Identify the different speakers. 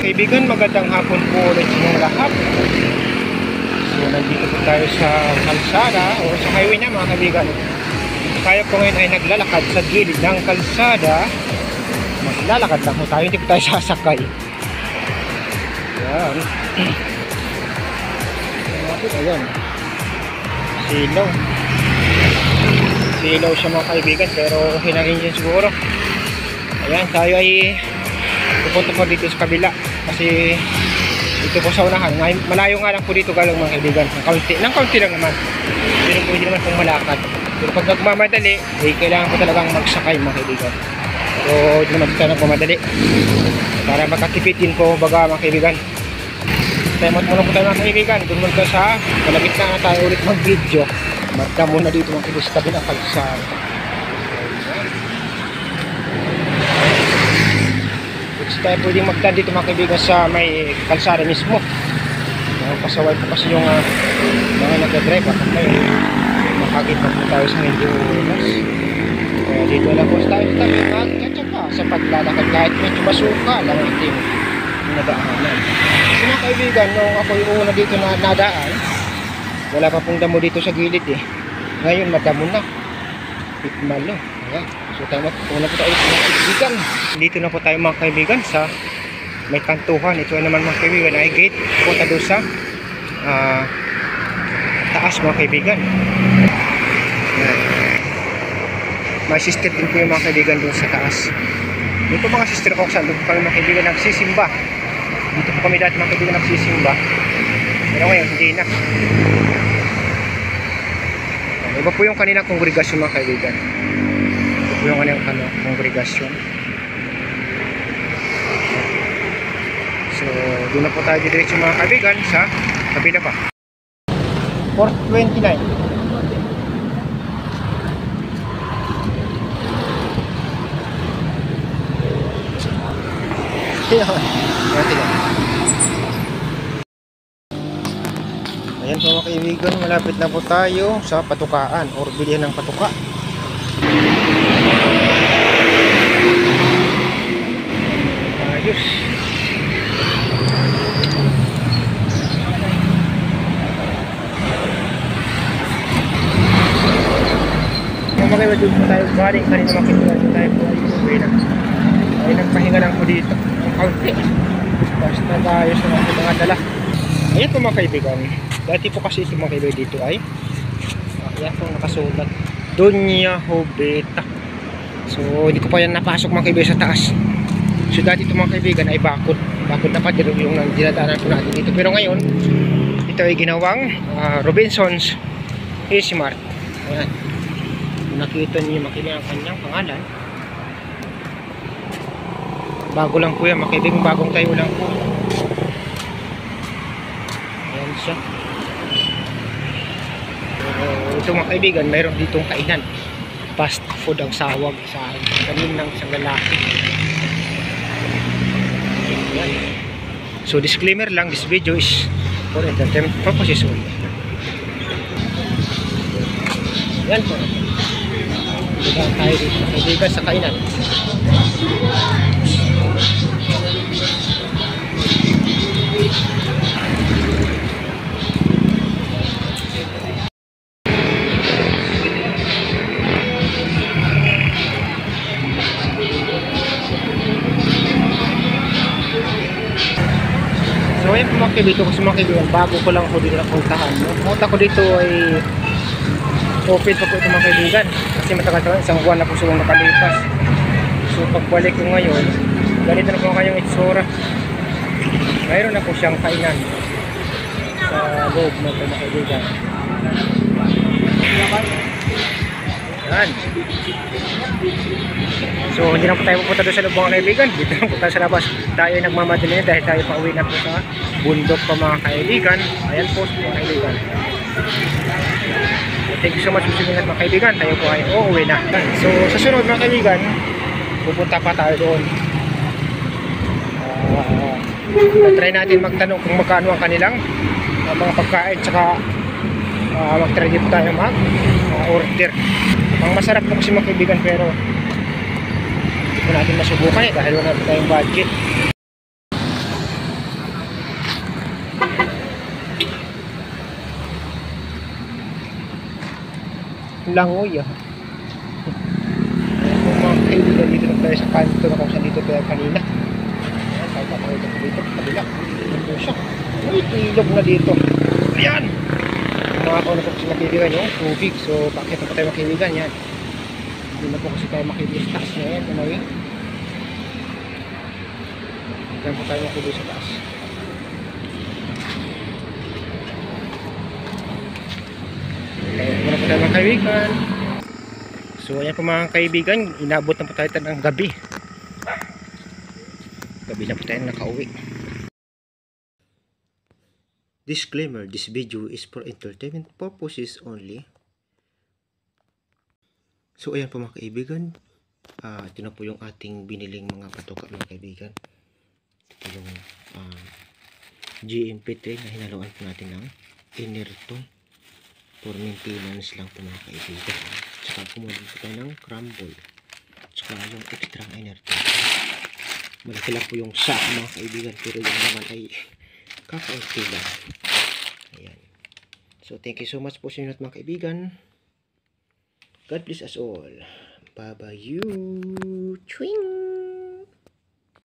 Speaker 1: kaibigan, magandang hapon po ulit sa mga lahat. So nandito po tayo sa kalsada o sa highway na mga kaibigan. Tayo po ngayon ay naglalakad sa gilid ng kalsada. Maglalakad lang po tayo, hindi po tayo sasakay. Ayan. Ayan. Silaw. Silaw siya mga kaibigan, pero okay na rin yun siguro. Ayan, tayo ay pupunta po dito sa kabila kasi dito po sa unahan. Malayo nga lang po dito galang mga kaibigan. Ng kaunti lang naman. Pero pwede naman pong malakad. Pero pag nagmamadali, eh, kailangan po talagang magsakay mga kaibigan. So, hindi naman tayo nagmamadali. Para makatipid din po baga mga kaibigan. Tayo muna po tayo mga kaibigan. Doon muna sa malapit na tayo ulit mag-video. Marka muna dito mga kaibigan sa tabi ng kalsada. So, tayo pwedeng magdaan dito mga kaibigan sa may kalsada mismo. Pasaway po kasi yung mga nagdadrive at may makakita po tayo sa medyo oras. Dito lang po tayo sa tabi magkatsaka sa paglalakad kahit medyo masuka lang ito yung nadaanan. So mga kaibigan, nung ako yung una dito na nadaan, wala pa pong damo dito sa gilid eh. Ngayon madamo na. Pitmalo. Ayan. So tayo una po tayo mga kaibigan. Dito na po tayo mga kaibigan sa may kantuhan. Ito naman mga kaibigan ay gate. Punta doon sa taas mga kaibigan. Ayan. May sister din po yung mga kaibigan doon sa taas. Dito mga sister Oxan, doon po kami mga kaibigan nagsisimba. Dito po kami dati mga kaibigan nagsisimba. Pero ngayon hindi na. Iba po yung kanilang kongregasyon mga kaibigan. Iba po yung kanilang kongregasyon. So, doon na po tayo diretso mga kaibigan sa kabila pa. 429. Ayan po mga kaibigan, malapit na po tayo sa patukaan or bilihan ng patuka. Ayos. Mga kaibigan, doon po tayo galing kanina mga kaibigan. Tayo po ay umuwi na. Ay nagpahinga lang po dito ang kaunti. Basta tayo sa mga dala. Ayan po mga kaibigan. Dati po kasi ito mga kaibigan dito ay ayan po nakasulat Doña Joveta. So hindi ko pa yan napasok mga kaibigan sa taas. So dati ito mga kaibigan ay bakod na pa yung dinadaanan po natin dito. Pero ngayon ito ay ginawang Robinson's Easy Mart. Ayan. Nakita niyo makikita ang kanyang pangalan. Bago lang po yan mga kaibigan, bagong tayo lang po. Ayan siya. Ito mga kaibigan, mayroon ditong kainan. Fast food ang sawag sa kanin ng isang lalaki. Ayan. So disclaimer lang, this video is for entertainment purposes only. Ayan po. Diyan tayo dito mga kaibigan sa kainan. So ayun po mga kaibigan, kasi mga kaibigan, bago ko lang ako dito napuntahan. Punta ko dito ay open pa po ito mga kaibigan. Kasi matagal-tagal, isang buwan na po silang nakalipas. So pagbalik ko ngayon, ganito na po kanyang itsura. Mayroon na po siyang kainan sa loob na ito mga kaibigan. Yan. So hindi na po tayo pupunta doon sa loob mga kaibigan. Dito na po tayo sa labas. Tayo ay nagmamadali na dahil tayo pauwi na po sa bundok pa mga kaibigan. Ayan po mga kaibigan. Thank you so much for mga kaibigan. Tayo po ay uuwi na. So sa sunod mga kaibigan, pupunta pa tayo doon. Try natin magtanong kung magkano ang kanilang mga pagkain, tsaka mag-try din po tayo mag-order. Ang masarap po kasi mga kaibigan, pero hindi po natin masubukan dahil wala po tayong budget. langoy ah. Ayan po mga kaibigan, dito na tayo sa kanto na kung saan dito tayo kanina. Ayan, tayo papakita ko dito, kabila. Ayan po siya. May ilog na dito. Ayan! Mga kauna po kasi mga kaibigan yung tubig. So, bakit na po tayo mga kaibigan? Yan. Hindi na po kasi tayo makikistas na yan. Anyway. Diyan po tayo makuloy sa taas. Ayan po na po tayo mga kaibigan. So ayan po mga kaibigan, inabot na po tayo ng gabi. Gabi na po tayo nakauwi. Disclaimer, this video is for entertainment purposes only. So ayan po mga kaibigan, ito na po yung ating biniling mga patoka mga kaibigan. Ito yung GMP3 na hinaluan po natin ng Inerton for maintenance lang po mga kaibigan. Tsaka kumuha po tayo ng crumble, tsaka yung extra Inerton. Malaki lang po yung sack mga kaibigan, pero yung naman ay kakaunti lang. Ayan. So thank you so much po sa inyo mga kaibigan. God bless us all. Bye bye you. Chwing.